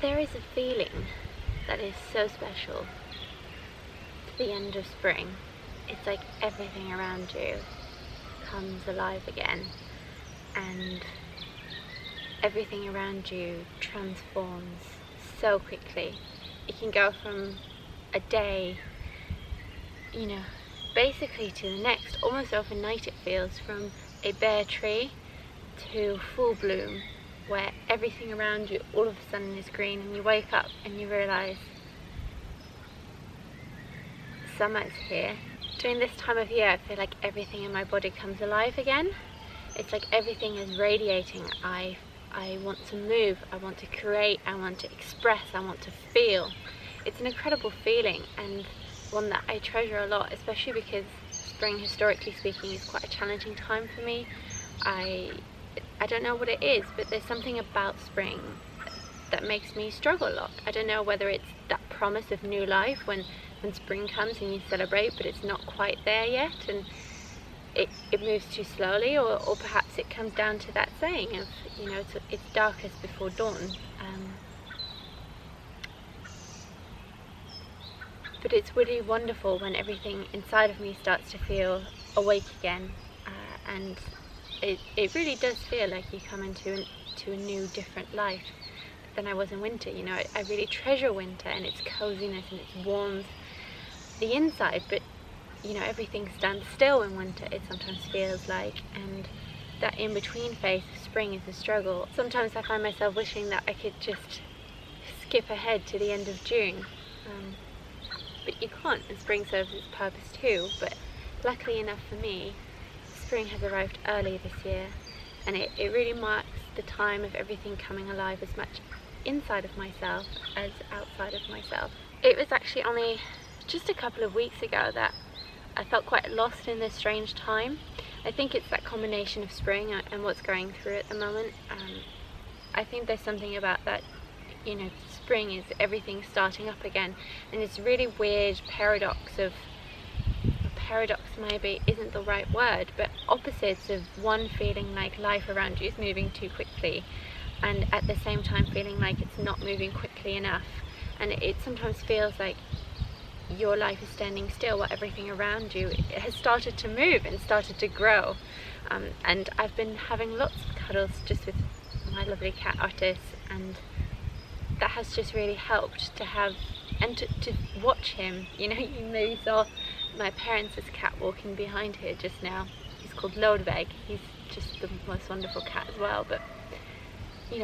There is a feeling that is so special to the end of spring. It's like everything around you comes alive again, and everything around you transforms so quickly. It can go from a day, basically to the next, almost overnight it feels, from a bare tree to full bloom, where everything around you all of a sudden is green, and you wake up and you realise summer's here. During this time of year I feel like everything in my body comes alive again. It's like everything is radiating. I want to move, I want to create, I want to express, I want to feel. It's an incredible feeling, and one that I treasure a lot, especially because spring, historically speaking, is quite a challenging time for me. I don't know what it is, but there's something about spring that makes me struggle a lot. I don't know whether it's that promise of new life when spring comes and you celebrate, but it's not quite there yet, and it moves too slowly, or perhaps it comes down to that saying of, it's darkest before dawn. But it's really wonderful when everything inside of me starts to feel awake again, and it really does feel like you come into a new, different life than I was in winter. I really treasure winter and its coziness and its warmth, the inside, but everything stands still in winter, it sometimes feels like, and that in-between phase of spring is a struggle. Sometimes I find myself wishing that I could just skip ahead to the end of June, but you can't, and spring serves its purpose too. But luckily enough for me, spring has arrived early this year, and it really marks the time of everything coming alive, as much inside of myself as outside of myself. It was actually only just a couple of weeks ago that I felt quite lost in this strange time. I think it's that combination of spring and what's going through at the moment. I think there's something about that, spring is everything starting up again, and this really weird paradox maybe isn't the right word, but opposites of one feeling like life around you is moving too quickly, and at the same time feeling like it's not moving quickly enough. And it sometimes feels like your life is standing still while everything around you has started to move and started to grow. And I've been having lots of cuddles just with my lovely cat Otis, and that has just really helped to have, and to watch him. You saw my parents' cat walking behind here just now. He's called Lodeweg. He's just the most wonderful cat as well. But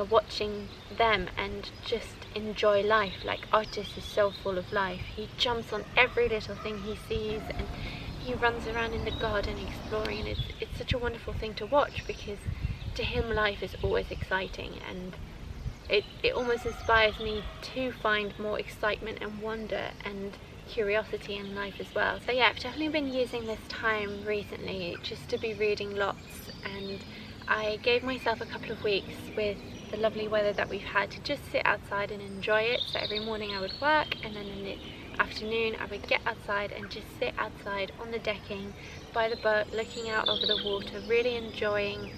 watching them and just enjoy life. Like, Otis is so full of life. He jumps on every little thing he sees, and he runs around in the garden exploring, and it's such a wonderful thing to watch, because to him life is always exciting, and it almost inspires me to find more excitement and wonder and curiosity in life as well. So yeah, I've definitely been using this time recently just to be reading lots, and I gave myself a couple of weeks with the lovely weather that we've had to just sit outside and enjoy it. So every morning I would work, and then in the afternoon I would get outside and just sit outside on the decking by the boat, looking out over the water, really enjoying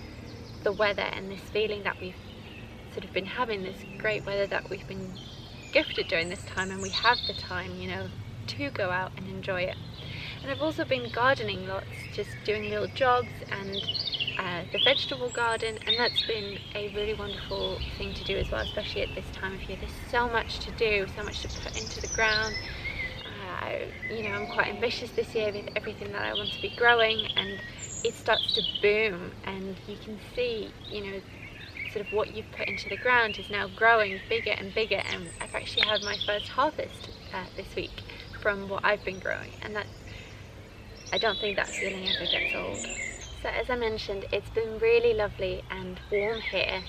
the weather and this feeling that we've sort of been having, this great weather that we've been gifted during this time, and we have the time, to go out and enjoy it. And I've also been gardening lots, just doing little jogs and the vegetable garden, and that's been a really wonderful thing to do as well, especially at this time of year. There's so much to do, so much to put into the ground. I'm quite ambitious this year with everything that I want to be growing, and it starts to boom, and you can see, sort of what you've put into the ground is now growing bigger and bigger, and I've actually had my first harvest this week from what I've been growing, and I don't think that feeling ever gets old. So as I mentioned, it's been really lovely and warm here,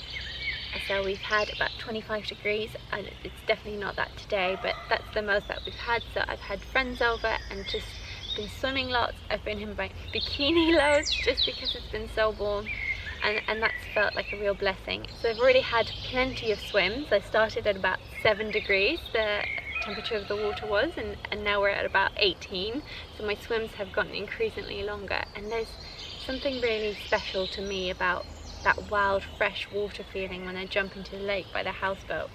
So we've had about 25 degrees, and it's definitely not that today, but that's the most that we've had. So I've had friends over and just been swimming lots. I've been in my bikini loads just because it's been so warm, and that's felt like a real blessing. So I've already had plenty of swims. I started at about 7 degrees, the temperature of the water was, and now we're at about 18. So my swims have gotten increasingly longer, and there's something really special to me about that wild fresh water feeling when I jump into the lake by the houseboat.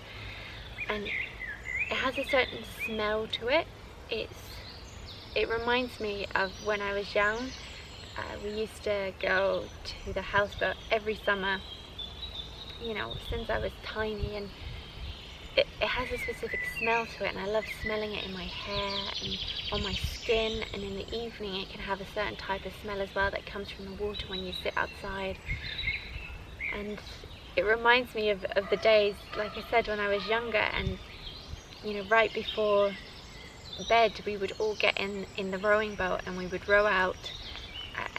And it has a certain smell to it. It reminds me of when I was young. We used to go to the houseboat every summer, you know, since I was tiny, and it has a specific smell to it, and I love smelling it in my hair and on my skin, and in the evening it can have a certain type of smell as well that comes from the water when you sit outside. And it reminds me of the days, like I said, when I was younger, and you know, right before bed we would all get in the rowing boat and we would row out,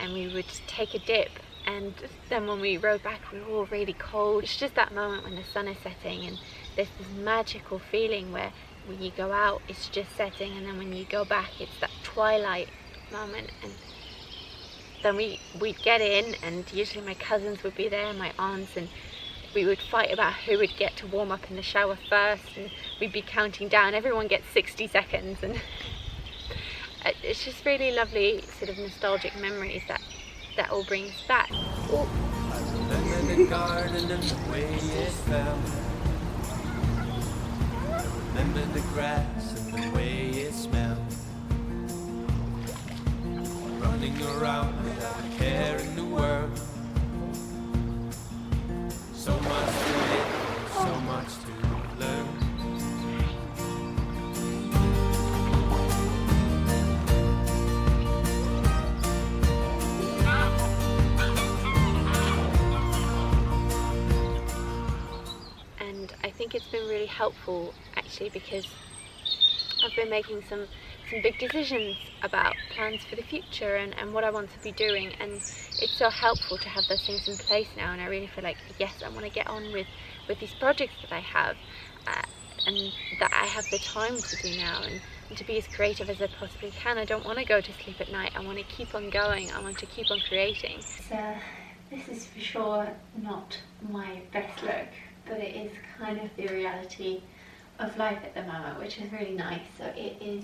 and we would take a dip, and then when we rowed back we were all really cold. It's just that moment when the sun is setting, and there's this magical feeling where when you go out it's just setting, and then when you go back it's that twilight moment. And then we'd get in, and usually my cousins would be there, my aunts, and we would fight about who would get to warm up in the shower first, and we'd be counting down, everyone gets 60 seconds, and it's just really lovely sort of nostalgic memories that all brings back. Ooh. I remember the garden and the way it fell. I remember the grass and the way it smelled. Running around without a care in the world. So much to live, so much to learn. And I think it's been really helpful actually, because I've been making some big decisions about plans for the future and what I want to be doing, and it's so helpful to have those things in place now. And I really feel like, yes, I want to get on with these projects that I have, and that I have the time to do now, and to be as creative as I possibly can. I don't want to go to sleep at night. I want to keep on going. I want to keep on creating. So this is for sure not my best look, but it is kind of the reality of life at the moment, which is really nice. So it is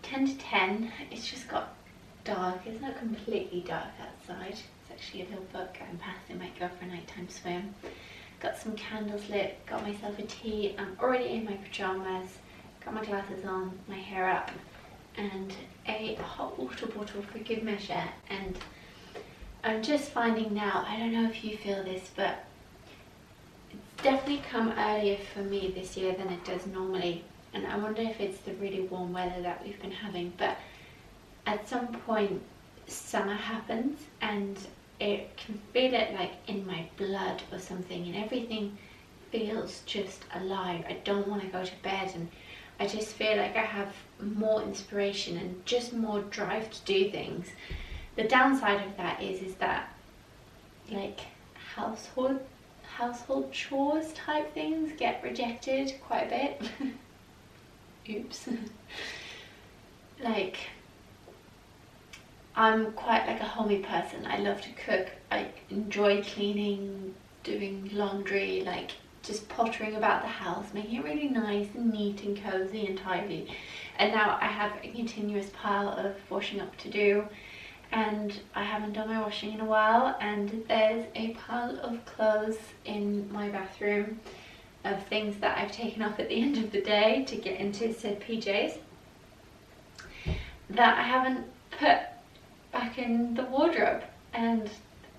10 to 10. It's just got dark. It's not completely dark outside. It's actually a little book I'm past. It might go for a nighttime swim. Got some candles lit, got myself a tea. I'm already in my pajamas, got my glasses on, my hair up, and a hot water bottle for good measure. And I'm just finding now, I don't know if you feel this, but it's definitely come earlier for me this year than it does normally. And I wonder if it's the really warm weather that we've been having, but at some point summer happens and it can feel it like in my blood or something, and everything feels just alive. I don't want to go to bed, and I just feel like I have more inspiration and just more drive to do things. The downside of that is that like household chores type things get rejected quite a bit. Oops. Like, I'm quite like a homey person. I love to cook. I enjoy cleaning, doing laundry, like just pottering about the house, making it really nice and neat and cozy and tidy. And now I have a continuous pile of washing up to do, and I haven't done my washing in a while, and there's a pile of clothes in my bathroom of things that I've taken off at the end of the day to get into said PJs that I haven't put back in the wardrobe. And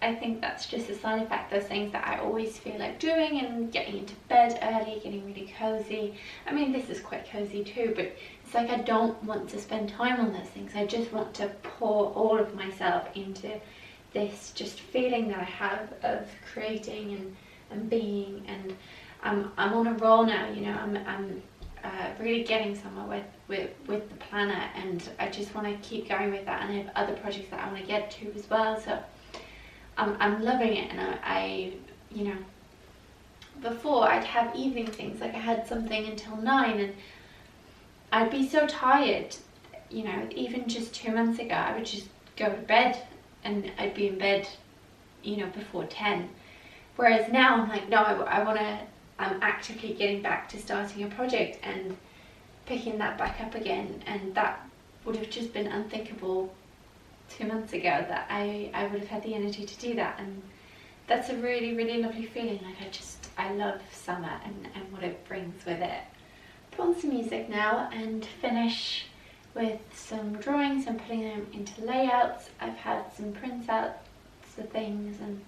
I think that's just a side effect, those things that I always feel like doing, and getting into bed early, getting really cozy. I mean, this is quite cozy too, but it's like I don't want to spend time on those things. I just want to pour all of myself into this just feeling that I have of creating and being. And I'm on a roll now, you know. I'm really getting somewhere with the planner, and I just want to keep going with that, and I have other projects that I want to get to as well. So I'm loving it, and I you know, before I'd have evening things, like I had something until 9 and I'd be so tired, you know, even just 2 months ago I would just go to bed and I'd be in bed, you know, before 10. Whereas now I'm like, no, I'm actively getting back to starting a project and picking that back up again, and that would have just been unthinkable 2 months ago, that I would have had the energy to do that. And that's a really, really lovely feeling. Like I love summer and what it brings with it. Put on some music now and finish with some drawings and putting them into layouts. I've had some prints out of things and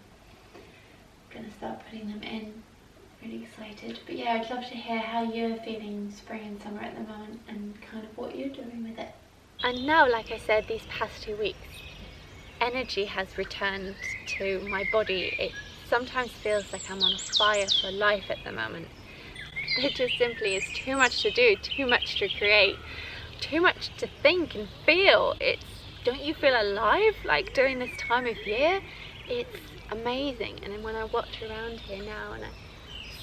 I'm gonna start putting them in. Really excited. But yeah, I'd love to hear how you're feeling spring and summer at the moment and kind of what you're doing with it. And now, like I said, these past 2 weeks, energy has returned to my body. It sometimes feels like I'm on fire for life at the moment. There just simply is too much to do, too much to create, too much to think and feel. Don't you feel alive like during this time of year? It's amazing. And then when I watch around here now and I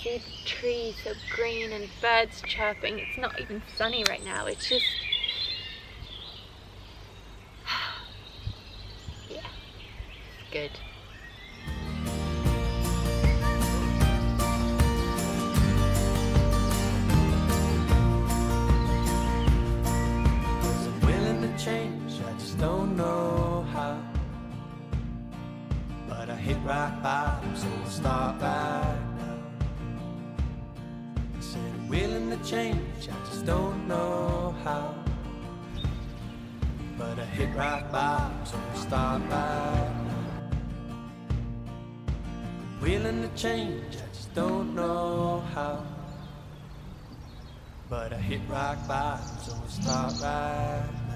see the trees so green and birds chirping, it's not even sunny right now, it's just yeah, it's good. I'm willing to change, I just don't know how. But I hit rock bottom, so I'll start right now. I said I'm willing to change, I just don't know how. But I hit rock bottom, so I'll start right now. I'm willing to change, I just don't know how. But I hit rock bottom, so I'll start right now.